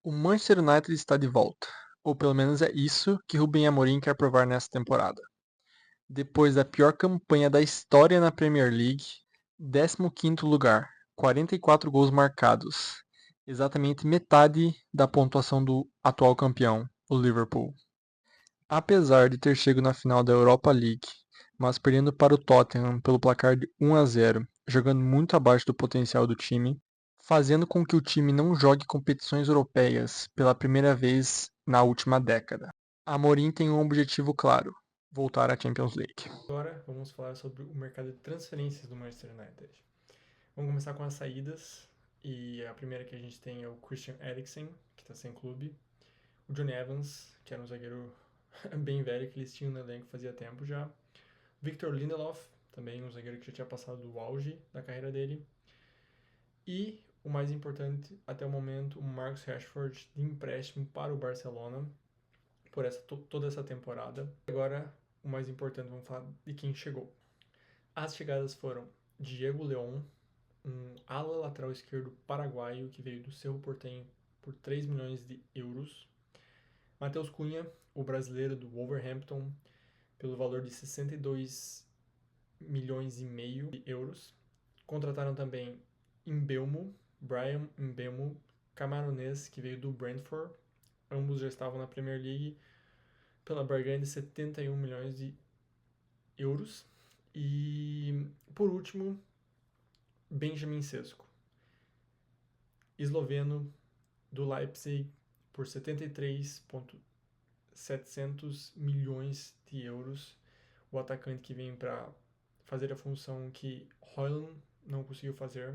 O Manchester United está de volta, ou pelo menos é isso que Ruben Amorim quer provar nessa temporada. Depois da pior campanha da história na Premier League, 15º lugar, 44 gols marcados, exatamente metade da pontuação do atual campeão, o Liverpool. Apesar de ter chegado na final da Europa League, mas perdendo para o Tottenham pelo placar de 1-0, jogando muito abaixo do potencial do time, fazendo com que o time não jogue competições europeias pela primeira vez na última década. Amorim tem um objetivo claro: voltar à Champions League. Agora vamos falar sobre o mercado de transferências do Manchester United. Vamos começar com as saídas. E a primeira que a gente tem é o Christian Eriksen, que está sem clube. O Johnny Evans, que era um zagueiro bem velho que eles tinham no elenco fazia tempo já. Victor Lindelof, também um zagueiro que já tinha passado do auge da carreira dele. E o mais importante até o momento, o Marcus Rashford de empréstimo para o Barcelona por toda essa temporada. Agora, o mais importante, vamos falar de quem chegou. As chegadas foram Diego León, um ala lateral esquerdo paraguaio que veio do Cerro Porteño por 3 milhões de euros. Matheus Cunha, o brasileiro do Wolverhampton, pelo valor de 62 milhões e meio de euros. Contrataram também Brian Mbeumo, camaronês, que veio do Brentford. Ambos já estavam na Premier League pela barganha de 71 milhões de euros. E, por último, Benjamin Sesko, esloveno do Leipzig, por 73,700 milhões de euros. O atacante que vem para fazer a função que Højlund não conseguiu fazer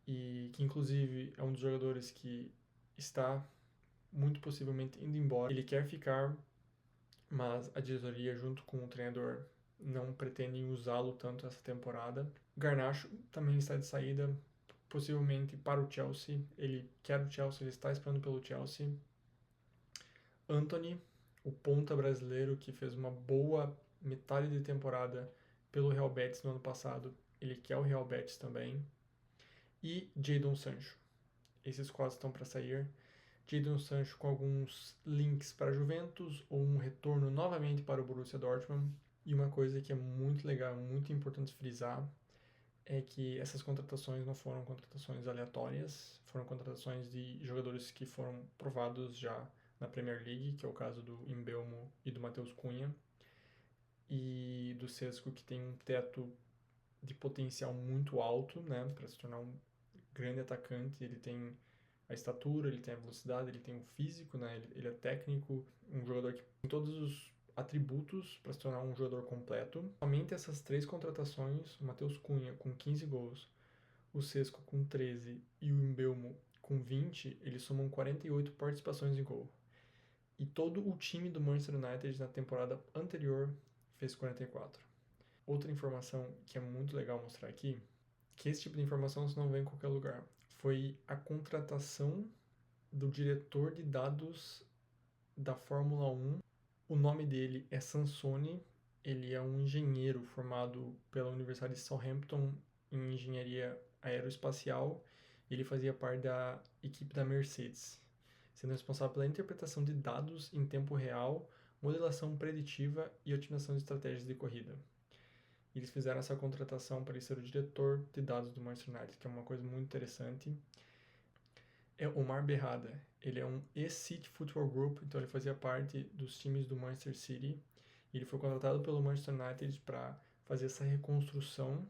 e que inclusive é um dos jogadores que está muito possivelmente indo embora. Ele quer ficar, mas a diretoria junto com o treinador não pretendem usá-lo tanto essa temporada. Garnacho também está de saída, possivelmente para o Chelsea. Ele quer o Chelsea, ele está esperando pelo Chelsea. Antony, o ponta brasileiro que fez uma boa metade de temporada pelo Real Betis no ano passado, ele quer o Real Betis também. E Jadon Sancho. Esses quatro estão para sair. Jadon Sancho com alguns links para a Juventus ou um retorno novamente para o Borussia Dortmund. E uma coisa que é muito legal, muito importante frisar, é que essas contratações não foram contratações aleatórias, foram contratações de jogadores que foram provados já na Premier League, que é o caso do Mbeumo e do Matheus Cunha, e do Sesko, que tem um teto de potencial muito alto, né, para se tornar um grande atacante. Ele tem a estatura, ele tem a velocidade, ele tem o físico, né, ele é técnico, um jogador que tem todos os atributos para se tornar um jogador completo. Somente essas três contratações, o Matheus Cunha com 15 gols, o Sesko com 13 e o Mbeumo com 20, eles somam 48 participações em gol. E todo o time do Manchester United na temporada anterior fez 44. Outra informação que é muito legal mostrar aqui, que esse tipo de informação você não vê em qualquer lugar, foi a contratação do diretor de dados da Fórmula 1. O nome dele é Sansone, ele é um engenheiro formado pela Universidade de Southampton em engenharia aeroespacial. Ele fazia parte da equipe da Mercedes, sendo responsável pela interpretação de dados em tempo real, modelação preditiva e otimização de estratégias de corrida. Eles fizeram essa contratação para ele ser o diretor de dados do Manchester United, que é uma coisa muito interessante. É Omar Berrada. Ele é um ex-City Football Group, então ele fazia parte dos times do Manchester City. Ele foi contratado pelo Manchester United para fazer essa reconstrução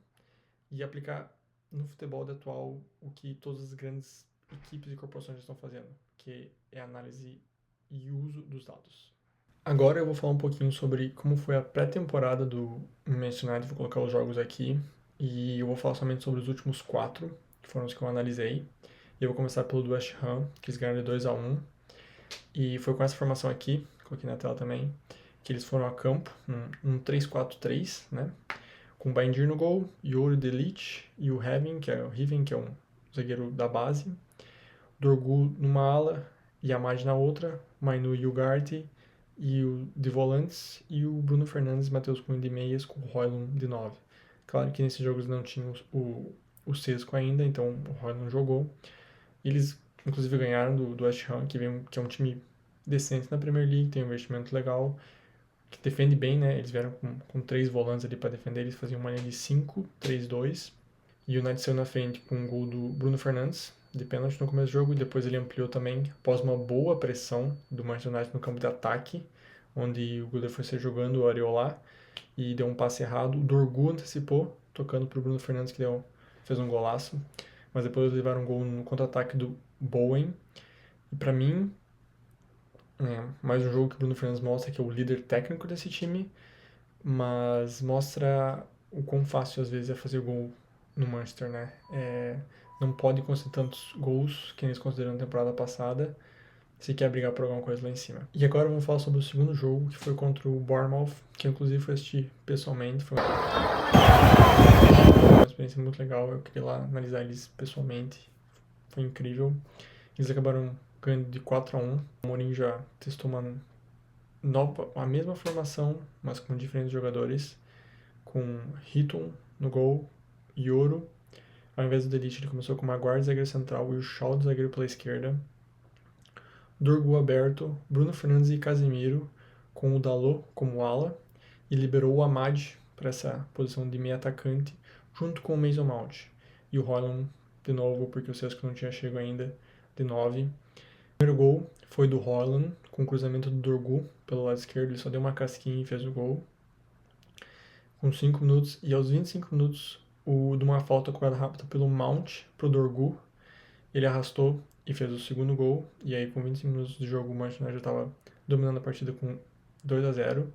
e aplicar no futebol atual o que todas as grandes equipes e corporações estão fazendo, que é a análise e uso dos dados. Agora eu vou falar um pouquinho sobre como foi a pré-temporada do Manchester United, vou colocar os jogos aqui, e eu vou falar somente sobre os últimos 4, que foram os que eu analisei. E eu vou começar pelo do West Ham, que eles ganharam de 2-1, e foi com essa formação aqui, coloquei na tela também, que eles foram a campo, um 3-4-3, né? Com o Baindir no gol, Yuri Delic e o Heaven, que é um zagueiro da base, Dorgu numa ala, Yamad na outra, Mainu e Ugarte, e o de volantes, e o Bruno Fernandes e Matheus Cunha de meias, com o Højlund de 9. Claro que nesses jogos não tinha o Sesko ainda, então o Højlund jogou. Eles Inclusive ganharam do West Ham, que é um time decente na Premier League, tem um investimento legal, que defende bem, né? Eles vieram com 3 volantes ali para defender, eles faziam uma linha de 5-3-2. E o United saiu na frente com um gol do Bruno Fernandes, de pênalti no começo do jogo, e depois ele ampliou também, após uma boa pressão do Manchester United no campo de ataque, onde o goleiro foi ser jogando o Areola e deu um passe errado. O Dorgu antecipou, tocando para o Bruno Fernandes, que fez um golaço. Mas depois eles levaram um gol no contra-ataque do Bowen. E para mim, mais um jogo que o Bruno Fernandes mostra que é o líder técnico desse time, mas mostra o quão fácil às vezes é fazer gol no Manchester, né? Não pode conseguir tantos gols que eles consideram na temporada passada se quer brigar por alguma coisa lá em cima. E agora vamos falar sobre o segundo jogo, que foi contra o Bournemouth, que eu inclusive fui assistir pessoalmente. Foi uma experiência muito legal, eu queria lá analisar eles pessoalmente. Foi incrível. Eles acabaram ganhando de 4-1. O Mourinho já testou a mesma formação, mas com diferentes jogadores, com Hitton no gol, Yoro. Ao invés do Delite, ele começou com o Maguire, zagueiro central, e o Shaw, zagueiro pela esquerda. Dorgu aberto, Bruno Fernandes e Casemiro, com o Dalot como ala, e liberou o Amad para essa posição de meio atacante, junto com o Mason Mount. E o Haaland, de novo, porque o Cesco não tinha chego ainda, de 9. O primeiro gol foi do Haaland, com o cruzamento do Dorgu pelo lado esquerdo, ele só deu uma casquinha e fez o gol. Com 5 minutos, e aos 25 minutos, de uma falta cobrada rápida pelo Mount pro Dorgu, ele arrastou e fez o segundo gol, e aí com 25 minutos de jogo o Manchester United já estava dominando a partida com 2-0.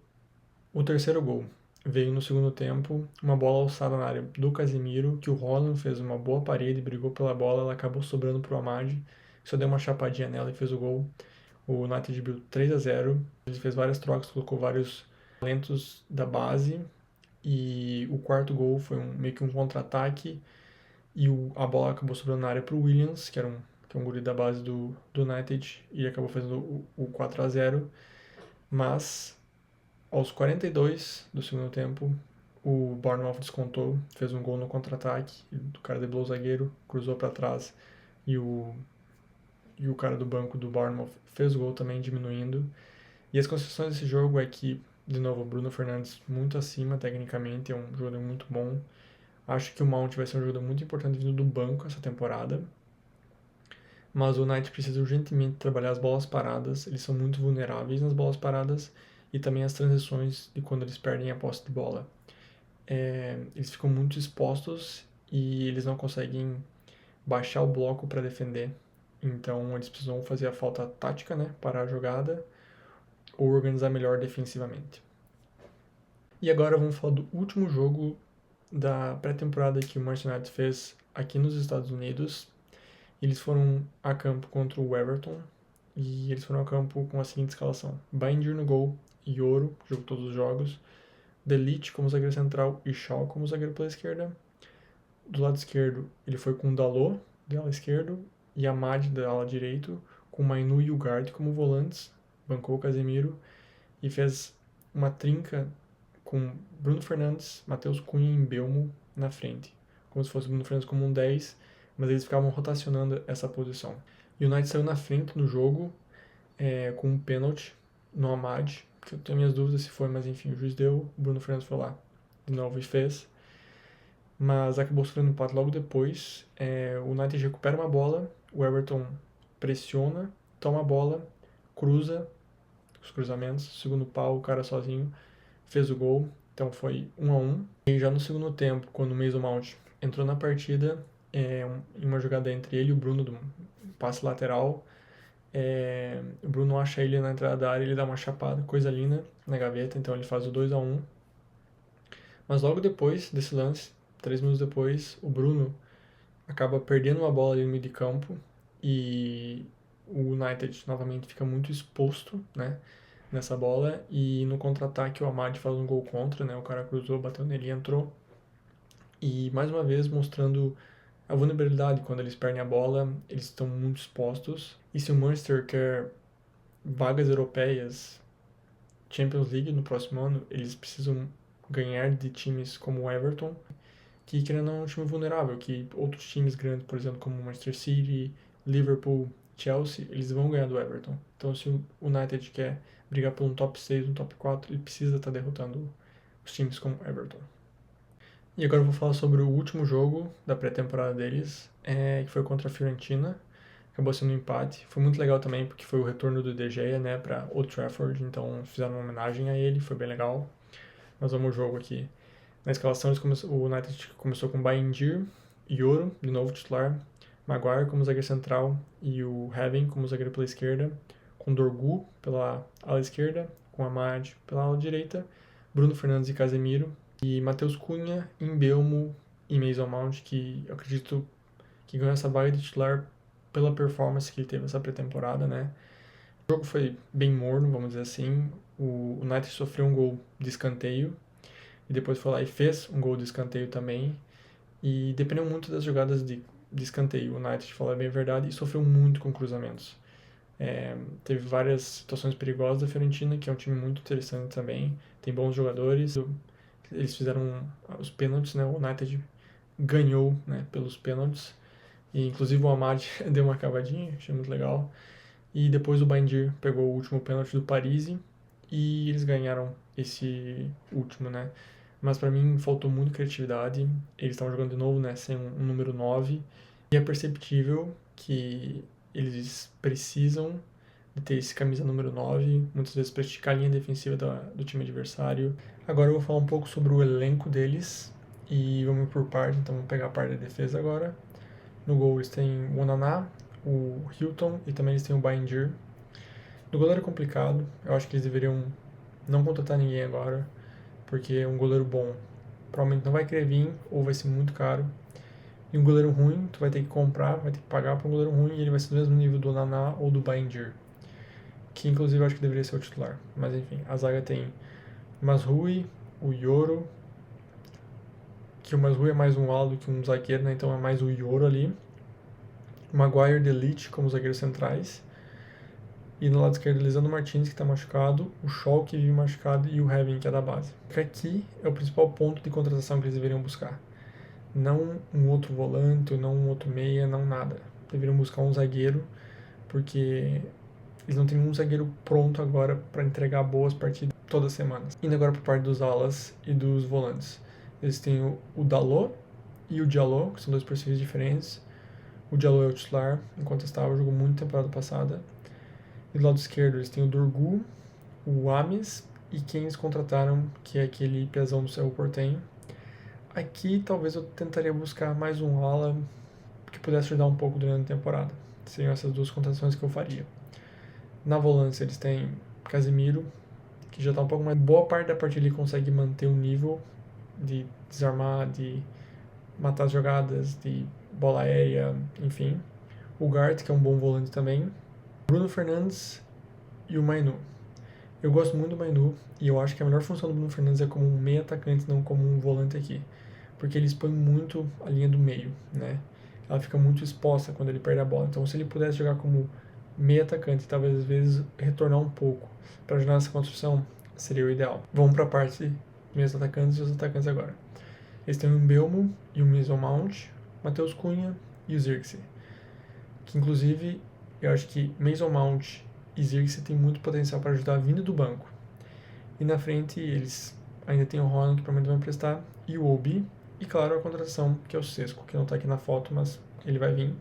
O terceiro gol veio no segundo tempo, uma bola alçada na área do Casemiro, que o Haaland fez uma boa parede, brigou pela bola, ela acabou sobrando pro Amad, só deu uma chapadinha nela e fez o gol. O United abriu 3-0, ele fez várias trocas, colocou vários talentos da base, e o quarto gol foi meio que um contra-ataque, e a bola acabou sobrando na área para o Williams, que é um guri da base do United, e acabou fazendo o 4-0. Mas, aos 42 do segundo tempo, o Bournemouth descontou, fez um gol no contra-ataque, o cara driblou o zagueiro, cruzou para trás, e o cara do banco do Bournemouth fez o gol também, diminuindo. E as concessões desse jogo é que, de novo, o Bruno Fernandes muito acima tecnicamente, é um jogador muito bom. Acho que o Mount vai ser um jogador muito importante vindo do banco essa temporada. Mas o United precisa urgentemente trabalhar as bolas paradas. Eles são muito vulneráveis nas bolas paradas e também as transições de quando eles perdem a posse de bola. Eles ficam muito expostos e eles não conseguem baixar o bloco para defender. Então eles precisam fazer a falta tática, né, parar a jogada, ou organizar melhor defensivamente. E agora vamos falar do último jogo da pré-temporada que o Manchester United fez aqui nos Estados Unidos. Eles foram a campo contra o Everton e eles foram a campo com a seguinte escalação: Binder no gol, Yoro, jogou todos os jogos, Delite como zagueiro central e Shaw como zagueiro pela esquerda. Do lado esquerdo, ele foi com o Dalot, de ala esquerdo, e Amad, da ala direito, com Mainu e Ugarte como volantes, bancou o Casemiro e fez uma trinca com Bruno Fernandes, Matheus Cunha e Mbeumo na frente, como se fosse o Bruno Fernandes como um 10, mas eles ficavam rotacionando essa posição. O United saiu na frente no jogo com um pênalti no Amad, que eu tenho minhas dúvidas se foi, mas enfim, o juiz deu, o Bruno Fernandes foi lá de novo e fez. Mas acabou sofrendo empate logo depois. O United recupera uma bola, o Everton pressiona, toma a bola, cruza os cruzamentos, segundo pau, o cara sozinho fez o gol, então foi 1-1. E já no segundo tempo, quando o Mason Mount entrou na partida, em uma jogada entre ele e o Bruno, do passe lateral, o Bruno acha ele na entrada da área, ele dá uma chapada, coisa linda, na gaveta, então ele faz o 2-1. Mas logo depois desse lance, 3 minutos depois, o Bruno acaba perdendo uma bola ali no meio de campo e o United novamente fica muito exposto, né, nessa bola, e no contra-ataque o Amad faz um gol contra, né, o cara cruzou, bateu nele e entrou. E mais uma vez mostrando a vulnerabilidade, quando eles perdem a bola, eles estão muito expostos. E se o Manchester quer vagas europeias, Champions League no próximo ano, eles precisam ganhar de times como o Everton, que querendo ou não é um time vulnerável, que outros times grandes, por exemplo, como o Manchester City, Liverpool Chelsea, eles vão ganhar do Everton. Então, se o United quer brigar por um top 6, um top 4, ele precisa estar derrotando os times como Everton. E agora eu vou falar sobre o último jogo da pré-temporada deles, que foi contra a Fiorentina. Acabou sendo um empate. Foi muito legal também, porque foi o retorno do De Gea, né, para Old Trafford. Então fizeram uma homenagem a ele, foi bem legal. Mas vamos ao jogo aqui. Na escalação, o United começou com Bayindir, Yoro, de novo titular, Maguire como zagueiro central e o Heaven como zagueiro pela esquerda, com Dorgu pela ala esquerda, com Amad pela ala direita, Bruno Fernandes e Casemiro, e Matheus Cunha, Mbeumo e Mason Mount, que eu acredito que ganhou essa vaga de titular pela performance que ele teve nessa pré-temporada, né? O jogo foi bem morno, vamos dizer assim. O United sofreu um gol de escanteio e depois foi lá e fez um gol de escanteio também. E dependeu muito das jogadas de escanteio. O United, falar bem a verdade, e sofreu muito com cruzamentos. Teve várias situações perigosas da Fiorentina, que é um time muito interessante também. Tem bons jogadores. Eles fizeram os pênaltis, né? O United ganhou, né, pelos pênaltis. E inclusive o Amad deu uma cavadinha, achei muito legal. E depois o Bayindir pegou o último pênalti do Parisi e eles ganharam esse último, né? Mas para mim faltou muito criatividade. Eles estavam jogando de novo, né, sem um número 9. E é perceptível que eles precisam de ter esse camisa número 9, muitas vezes para esticar a linha defensiva do time adversário. Agora eu vou falar um pouco sobre o elenco deles e vamos por parte, então vamos pegar a parte da defesa agora. No gol eles têm o Onaná, o Hilton e também eles têm o Bayindir. No goleiro é complicado, eu acho que eles deveriam não contratar ninguém agora, porque um goleiro bom provavelmente não vai querer vir ou vai ser muito caro. E um goleiro ruim, tu vai ter que comprar, vai ter que pagar para um goleiro ruim e ele vai ser do mesmo nível do Onaná ou do Bayindir, que inclusive eu acho que deveria ser o titular. Mas enfim, a zaga tem Mazrui, o Yoro, que o Mazrui é mais um ala do que um zagueiro, né? Então é mais o Yoro ali. O Maguire e Delite como zagueiros centrais. E no lado esquerdo, Lisandro Martins, que está machucado, o Shaw, que vive machucado, e o Heaven, que é da base. Aqui é o principal ponto de contratação que eles deveriam buscar. Não um outro volante, não um outro meia, não nada. Deveriam buscar um zagueiro, porque eles não têm um zagueiro pronto agora para entregar boas partidas toda semana. Indo agora para a parte dos alas e dos volantes. Eles têm o Dalot e o Diallo, que são dois perfis diferentes. O Diallo é o titular, incontestável, jogou muito temporada passada. E do lado esquerdo eles têm o Dorgu, o Ames e quem eles contrataram, que é aquele pezão do Cerro Porteño. Aqui talvez eu tentaria buscar mais um ala que pudesse ajudar um pouco durante a temporada. Seriam essas duas contratações que eu faria. Na volância eles têm Casemiro, que já está um pouco mais... Boa parte da partida ele consegue manter o nível de desarmar, de matar as jogadas, de bola aérea, enfim. O Gart, que é um bom volante também. Bruno Fernandes e o Mainu. Eu gosto muito do Mainu e eu acho que a melhor função do Bruno Fernandes é como um meio atacante, não como um volante aqui. Porque ele expõe muito a linha do meio, né? Ela fica muito exposta quando ele perde a bola. Então se ele pudesse jogar como meio atacante, talvez às vezes retornar um pouco para ajudar nessa construção, seria o ideal. Vamos para a parte dos meios atacantes e os atacantes agora. Eles têm o Mbeumo e o Mason Mount, Matheus Cunha e o Zirkzee. Que inclusive eu acho que Mason Mount e Zirkzee tem muito potencial para ajudar vindo do banco. E na frente eles ainda tem o Holland, que provavelmente vai emprestar, e o Obi, e claro a contratação, que é o Sesco, que não está aqui na foto, mas ele vai vir.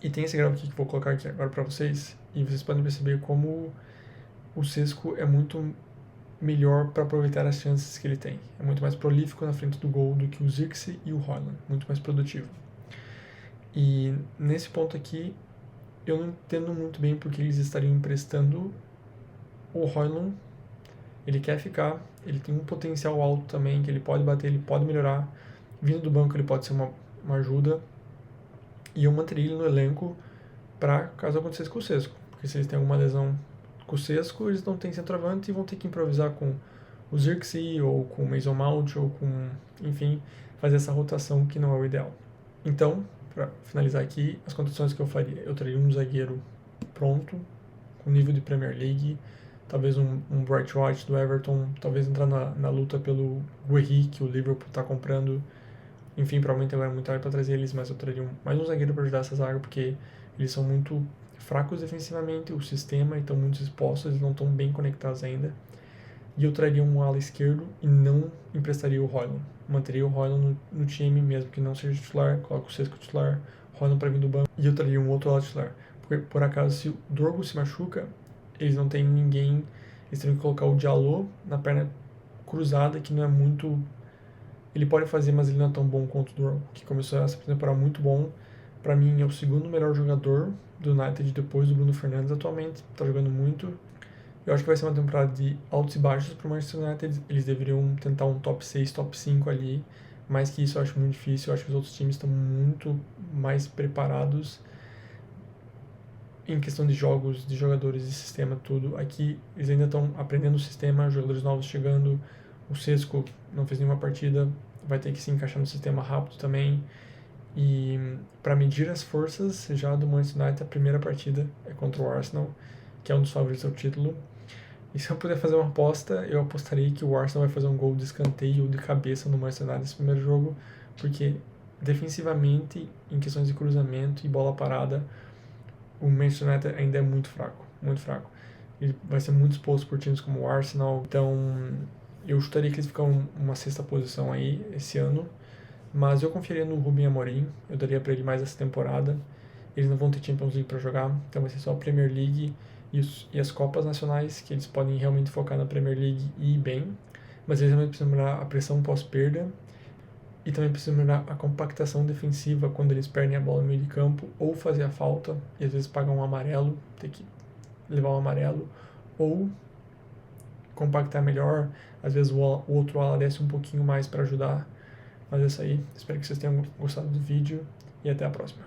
E tem esse gráfico aqui que eu vou colocar aqui agora para vocês, e vocês podem perceber como o Sesco é muito melhor para aproveitar as chances que ele tem. É muito mais prolífico na frente do gol do que o Zirkzee e o Holland, muito mais produtivo. E nesse ponto aqui, eu não entendo muito bem porque eles estariam emprestando o Højlund. Ele quer ficar, ele tem um potencial alto também, que ele pode bater, ele pode melhorar. Vindo do banco ele pode ser uma ajuda. E eu manteria ele no elenco para caso acontecesse com o Sesco. Porque se eles têm alguma lesão com o Sesco, eles não têm centroavante e vão ter que improvisar com o Zirkzee ou com o Mason Mount ou com, enfim, fazer essa rotação que não é o ideal. Então, para finalizar aqui, as contratações que eu faria. Eu traria um zagueiro pronto, com nível de Premier League, talvez um Bright White do Everton, talvez entrar na luta pelo Guehi, que o Liverpool está comprando. Enfim, provavelmente agora é muito tarde para trazer eles, mas eu traria mais um zagueiro para ajudar essa zaga, porque Eles são muito fracos defensivamente, o sistema, e estão muito expostos, eles não estão bem conectados ainda. E eu traria um ala esquerdo e não emprestaria o Højlund. Manteria o Højlund no time mesmo, que não seja titular, coloca o Sesco titular, Højlund para vir do banco, e eu traria um outro ala titular. Porque, por acaso, se o Dorgo se machuca, eles não têm ninguém, eles teriam que colocar o Diallo na perna cruzada, que não é muito... Ele pode fazer, mas ele não é tão bom quanto o Dorgo, que começou essa temporada muito bom. Para mim, é o segundo melhor jogador do United depois do Bruno Fernandes atualmente, está jogando muito. Eu acho que vai ser uma temporada de altos e baixos para o Manchester United. Eles deveriam tentar um top 6, top 5 ali. Mais que isso eu acho muito difícil. Eu acho que os outros times estão muito mais preparados em questão de jogos, de jogadores, de sistema, tudo. Aqui eles ainda estão aprendendo o sistema, jogadores novos chegando. O Sesco não fez nenhuma partida, vai ter que se encaixar no sistema rápido também. E para medir as forças já do Manchester United, a primeira partida é contra o Arsenal, que é um dos favoritos ao título. E se eu puder fazer uma aposta, eu apostaria que o Arsenal vai fazer um gol de escanteio ou de cabeça no Manchester United nesse primeiro jogo, porque defensivamente, em questões de cruzamento e bola parada, o Manchester United ainda é muito fraco, muito fraco. Ele vai ser muito exposto por times como o Arsenal, então eu chutaria que eles ficam uma sexta posição aí esse ano, mas eu confiaria no Rubem Amorim, eu daria para ele mais essa temporada. Eles não vão ter Champions League para jogar, então vai ser só a Premier League e as Copas Nacionais, que eles podem realmente focar na Premier League e ir bem, mas eles também precisam melhorar a pressão pós-perda e também precisam melhorar a compactação defensiva quando eles perdem a bola no meio de campo ou fazer a falta e às vezes pagam um amarelo, ter que levar um amarelo, ou compactar melhor, às vezes o outro ala desce um pouquinho mais para ajudar. Mas é isso aí, espero que vocês tenham gostado do vídeo e até a próxima.